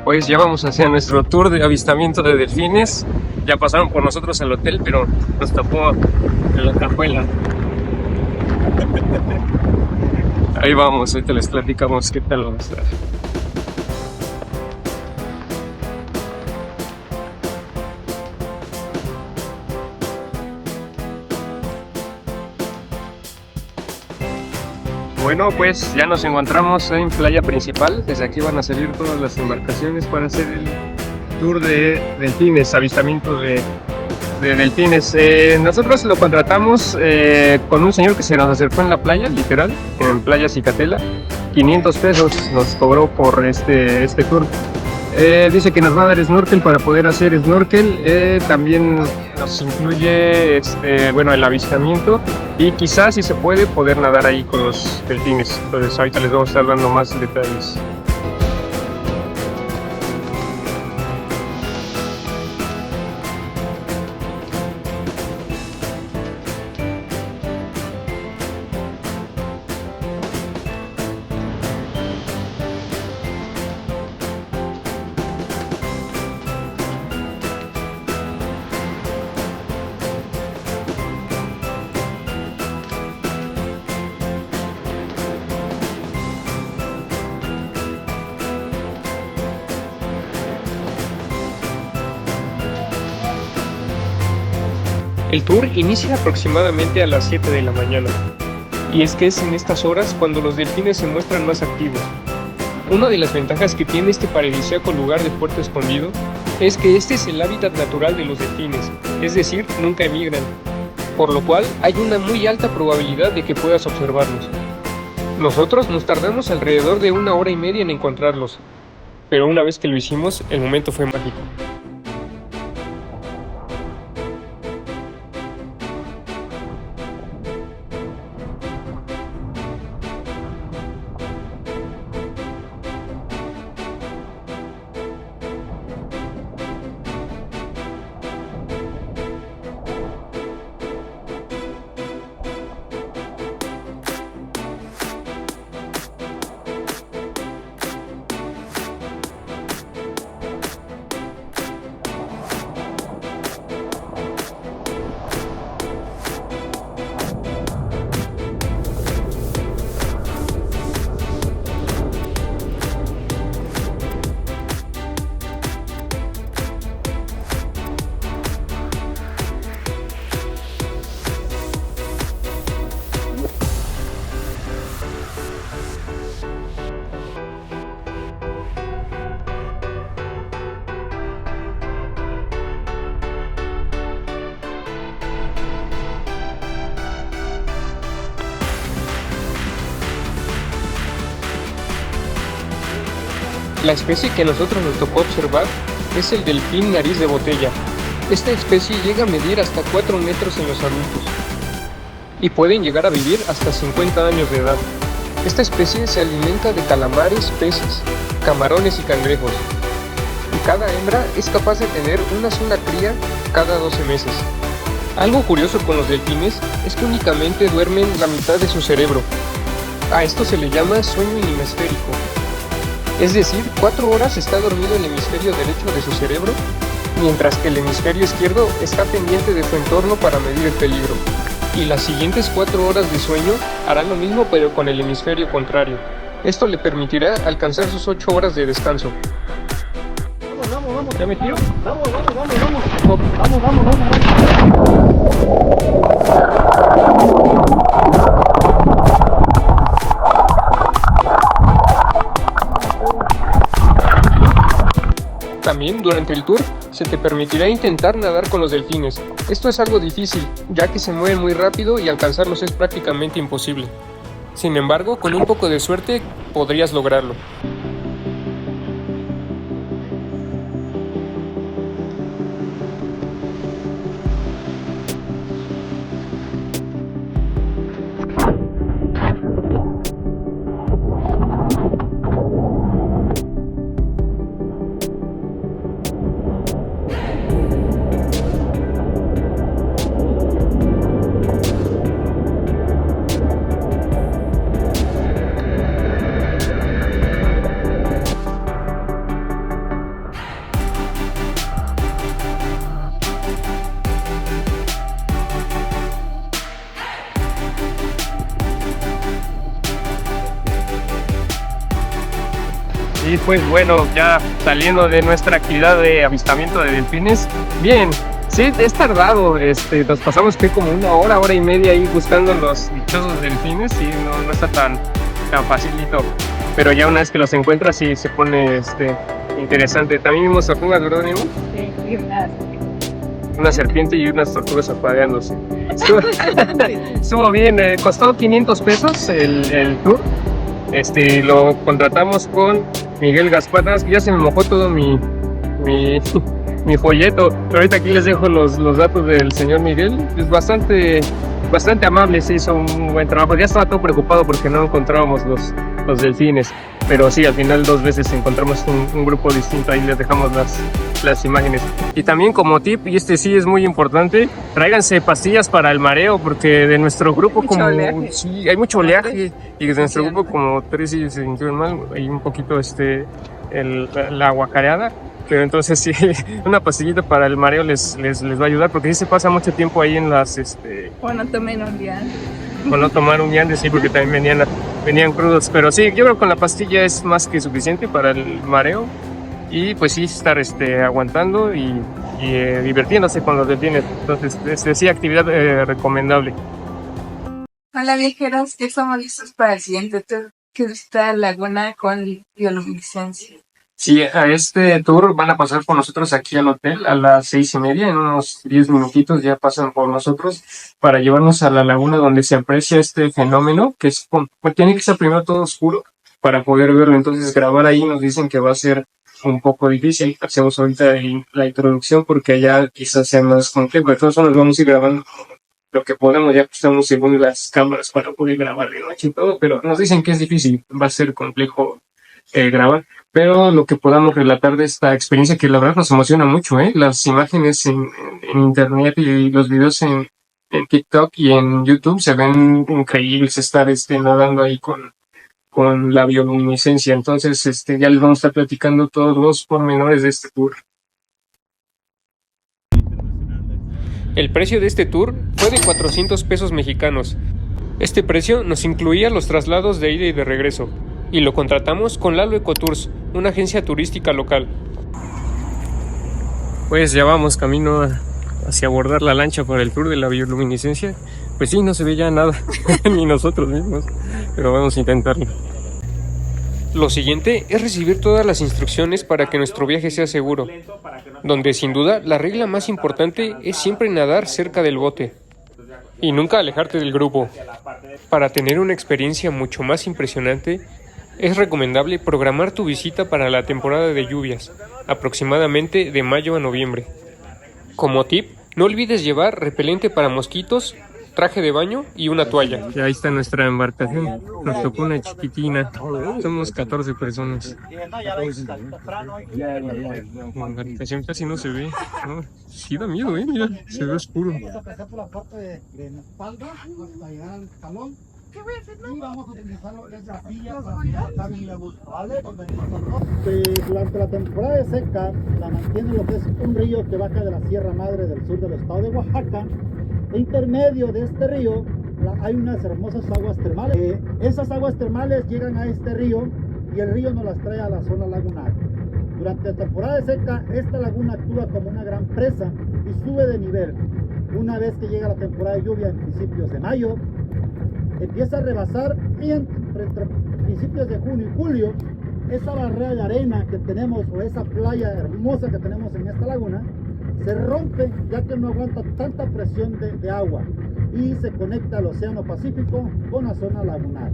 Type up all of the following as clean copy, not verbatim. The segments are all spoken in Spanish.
Pues ya vamos hacia nuestro tour de avistamiento de delfines. Ya pasaron por nosotros al hotel, pero nos tapó en la cajuela. Ahí vamos, ahorita les platicamos qué tal vamos a estar. Bueno, pues ya nos encontramos en playa principal. Desde aquí van a salir todas las embarcaciones para hacer el tour de delfines, avistamiento de delfines. Nosotros lo contratamos con un señor que se nos acercó en la playa, literal, en Playa Cicatela. 500 pesos nos cobró por este tour. Dice que nos va a dar snorkel para poder hacer snorkel. También nos incluye el avistamiento y quizás, si se puede, poder nadar ahí con los delfines. Entonces ahorita les vamos a estar dando más detalles. El tour inicia aproximadamente a las 7 de la mañana, y es que es en estas horas cuando los delfines se muestran más activos. Una de las ventajas que tiene este paradisíaco lugar de Puerto Escondido es que este es el hábitat natural de los delfines, es decir, nunca emigran, por lo cual hay una muy alta probabilidad de que puedas observarlos. Nosotros nos tardamos alrededor de 1 hora y media en encontrarlos, pero una vez que lo hicimos, el momento fue mágico. La especie que a nosotros nos tocó observar es el delfín nariz de botella. Esta especie llega a medir hasta 4 metros en los adultos y pueden llegar a vivir hasta 50 años de edad. Esta especie se alimenta de calamares, peces, camarones y cangrejos, y cada hembra es capaz de tener una sola cría cada 12 meses. Algo curioso con los delfines es que únicamente duermen la mitad de su cerebro. A esto se le llama sueño inimesférico. Es decir, 4 horas está dormido el hemisferio derecho de su cerebro, mientras que el hemisferio izquierdo está pendiente de su entorno para medir el peligro. Y las siguientes 4 horas de sueño hará lo mismo, pero con el hemisferio contrario. Esto le permitirá alcanzar sus 8 horas de descanso. Vamos, ¿ya metió? Vamos. También durante el tour se te permitirá intentar nadar con los delfines. Esto es algo difícil, ya que se mueven muy rápido y alcanzarlos es prácticamente imposible. Sin embargo, con un poco de suerte podrías lograrlo. Y pues bueno, ya saliendo de nuestra actividad de avistamiento de delfines, bien, sí, es tardado, nos pasamos que como una hora y media ahí buscando los dichosos delfines y no está tan facilito, pero ya una vez que los encuentras sí se pone interesante. También vimos tortugas, ¿verdad, Nemo? Sí, y Una serpiente y unas tortugas apagándose. Estuvo bien, costó 500 pesos el tour. Lo contratamos con Miguel Gasparas, ya se me mojó todo mi, mi folleto, pero ahorita aquí les dejo los datos del señor Miguel. Es bastante amable, se hizo un buen trabajo. Ya estaba todo preocupado porque no encontrábamos los delfines, pero sí, al final 2 veces encontramos un grupo distinto. Ahí les dejamos las imágenes. Y también como tip, y sí es muy importante, tráiganse pastillas para el mareo, porque de nuestro grupo sí, hay mucho oleaje, y de nuestro grupo como 3 sí se sintieron mal, hay un poquito la guacareada. Pero entonces sí, una pastillita para el mareo les va a ayudar, porque sí se pasa mucho tiempo ahí en las o no tomen un día. o no tomar un viande, sí, porque también venían crudos. Pero sí, yo creo que con la pastilla es más que suficiente para el mareo. Y pues sí, estar aguantando y divirtiéndose con los delfines. Entonces, sí, actividad recomendable. Hola viajeros, ya estamos listos para el siguiente tour, que es esta laguna con bioluminiscencia. Sí, a este tour van a pasar por nosotros aquí al hotel a las 6:30, en unos 10 minutitos ya pasan por nosotros para llevarnos a la laguna donde se aprecia este fenómeno, que tiene que estar primero todo oscuro para poder verlo. Entonces grabar ahí nos dicen que va a ser un poco difícil. Hacemos ahorita la introducción porque allá quizás sea más complejo. Entonces nos vamos a ir grabando lo que podemos, ya estamos según las cámaras para poder grabar de noche y todo, pero nos dicen que es difícil, va a ser complejo grabar, pero lo que podamos relatar de esta experiencia, que la verdad nos emociona mucho, las imágenes en internet y los videos en TikTok y en YouTube se ven increíbles, estar nadando ahí con la bioluminiscencia. Entonces ya les vamos a estar platicando todos los pormenores de este tour. El precio de este tour fue de 400 pesos mexicanos. Este precio nos incluía los traslados de ida y de regreso, y lo contratamos con Lalo Ecotours, una agencia turística local. Pues ya vamos camino hacia abordar la lancha para el tour de la bioluminiscencia. Pues sí, no se ve ya nada, ni nosotros mismos, pero vamos a intentarlo. Lo siguiente es recibir todas las instrucciones para que nuestro viaje sea seguro, donde sin duda la regla más importante es siempre nadar cerca del bote y nunca alejarte del grupo. Para tener una experiencia mucho más impresionante, es recomendable programar tu visita para la temporada de lluvias, aproximadamente de mayo a noviembre. Como tip, no olvides llevar repelente para mosquitos, traje de baño y una toalla. Y ahí está nuestra embarcación, nos tocó una chiquitina, somos 14 personas. La embarcación casi no se ve, ¿no? Sí da miedo, mira, se ve oscuro. Vamos a utilizarlo esa silla para pasar mi gusto, ¿vale? Durante la temporada de seca la mantiene lo que es un río que baja de la Sierra Madre del sur del estado de Oaxaca. E intermedio de este río hay unas hermosas aguas termales. Esas aguas termales llegan a este río y el río nos las trae a la zona lagunar. Durante la temporada de seca esta laguna actúa como una gran presa y sube de nivel. Una vez que llega la temporada de lluvia en principios de mayo, empieza a rebasar y entre principios de junio y julio, esa barrera de arena que tenemos o esa playa hermosa que tenemos en esta laguna se rompe, ya que no aguanta tanta presión de agua y se conecta al Océano Pacífico con la zona lagunar.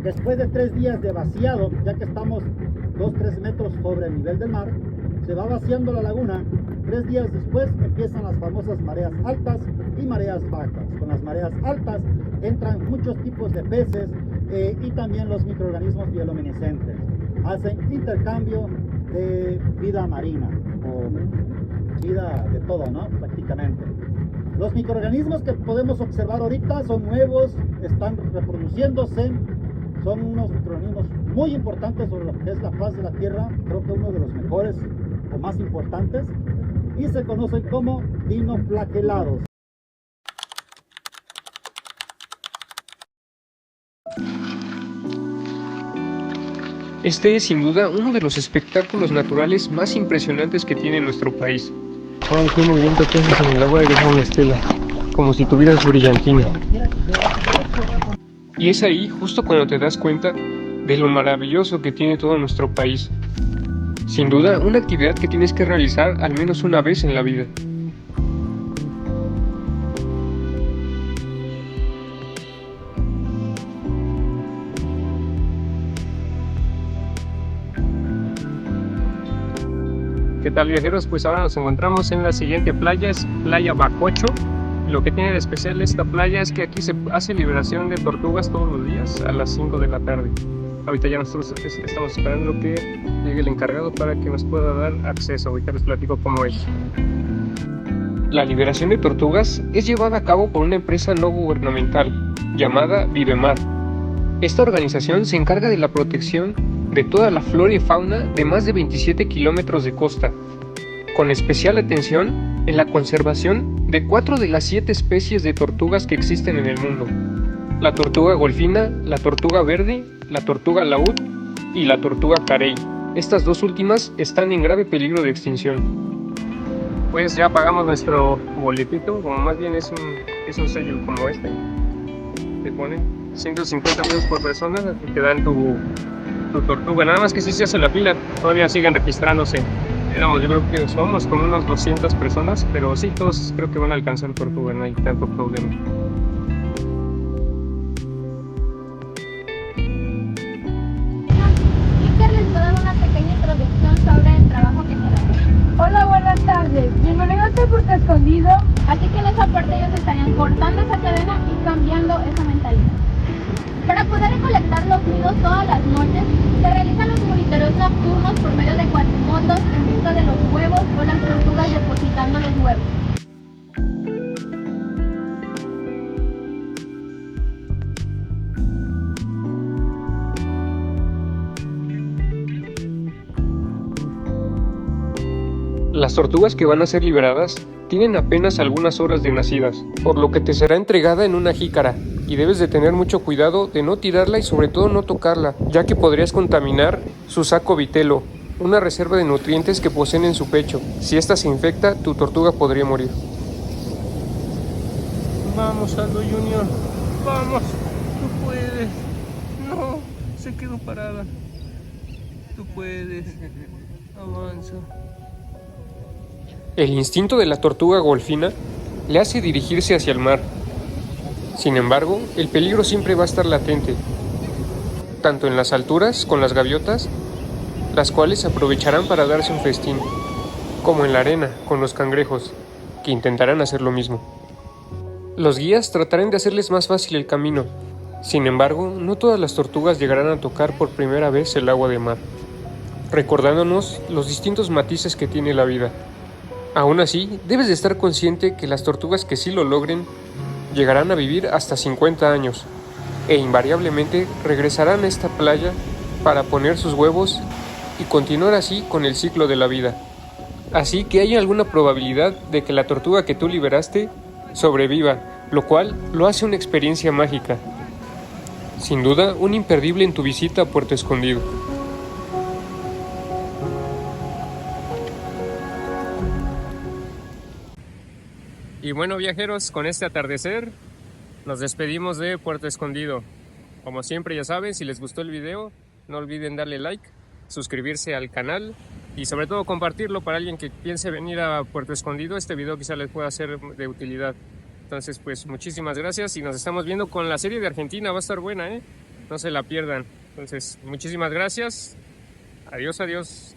Después de 3 días de vaciado, ya que estamos 2-3 metros sobre el nivel del mar, se va vaciando la laguna. 3 días después empiezan las famosas mareas altas y mareas bajas. Con las mareas altas entran muchos tipos de peces y también los microorganismos bioluminiscentes. Hacen intercambio de vida marina o vida de todo, ¿no? Prácticamente. Los microorganismos que podemos observar ahorita son nuevos, están reproduciéndose. Son unos microorganismos muy importantes sobre lo que es la faz de la Tierra, creo que uno de los mejores o más importantes, y se conocen como dinoflagelados. Este es sin duda uno de los espectáculos naturales más impresionantes que tiene nuestro país. Wow, qué movimiento que haces en el agua, eres una estela, como si tuvieras brillantina. Y es ahí justo cuando te das cuenta de lo maravilloso que tiene todo nuestro país. Sin duda, una actividad que tienes que realizar al menos una vez en la vida. ¿Qué tal, viajeros? Pues ahora nos encontramos en la siguiente playa, es Playa Bacocho. Lo que tiene de especial esta playa es que aquí se hace liberación de tortugas todos los días a las 5 de la tarde. Ahorita ya nosotros estamos esperando que llegue el encargado para que nos pueda dar acceso. Ahorita les platico cómo es. La liberación de tortugas es llevada a cabo por una empresa no gubernamental llamada Vivemar. Esta organización se encarga de la protección de toda la flora y fauna de más de 27 kilómetros de costa, con especial atención en la conservación de 4 de las 7 especies de tortugas que existen en el mundo: la tortuga golfina, la tortuga verde, la tortuga laúd y la tortuga carey. Estas dos últimas están en grave peligro de extinción. Pues ya pagamos nuestro boletito, como más bien es un sello como este. Te ponen 150 pesos por persona y te dan tu tortuga. Nada más que si se hace la fila, todavía siguen registrándose. Yo creo que somos como unos 200 personas, pero sí, todos creo que van a alcanzar tortuga, no hay tanto problema. Les voy a dar una pequeña introducción sobre el trabajo que se da. Hola, buenas tardes. Bienvenidos a Puerto Escondido. Así que en esa parte ellos estarían cortando esa cadena y cambiando esa mentalidad. Para poder recolectar los nidos todas las noches, se realizan los monitoreos nocturnos por medio de cuatrimotos en busca de los huevos o las tortugas depositando los huevos. Las tortugas que van a ser liberadas tienen apenas algunas horas de nacidas, por lo que te será entregada en una jícara, y debes de tener mucho cuidado de no tirarla y sobre todo no tocarla, ya que podrías contaminar su saco vitelo, una reserva de nutrientes que poseen en su pecho. Si esta se infecta, tu tortuga podría morir. Vamos, Aldo Junior, vamos, tú puedes. No, se quedó parada. Tú puedes, avanza. El instinto de la tortuga golfina le hace dirigirse hacia el mar. Sin embargo, el peligro siempre va a estar latente, tanto en las alturas con las gaviotas, las cuales aprovecharán para darse un festín, como en la arena con los cangrejos, que intentarán hacer lo mismo. Los guías tratarán de hacerles más fácil el camino. Sin embargo, no todas las tortugas llegarán a tocar por primera vez el agua de mar, recordándonos los distintos matices que tiene la vida. Aún así, debes de estar consciente que las tortugas que sí lo logren llegarán a vivir hasta 50 años e invariablemente regresarán a esta playa para poner sus huevos y continuar así con el ciclo de la vida. Así que hay alguna probabilidad de que la tortuga que tú liberaste sobreviva, lo cual lo hace una experiencia mágica. Sin duda, un imperdible en tu visita a Puerto Escondido. Y bueno, viajeros, con este atardecer nos despedimos de Puerto Escondido. Como siempre, ya saben, si les gustó el video, no olviden darle like, suscribirse al canal y sobre todo compartirlo para alguien que piense venir a Puerto Escondido. Este video quizá les pueda ser de utilidad. Entonces, pues muchísimas gracias y nos estamos viendo con la serie de Argentina. Va a estar buena, no se la pierdan. Entonces, muchísimas gracias. Adiós, adiós.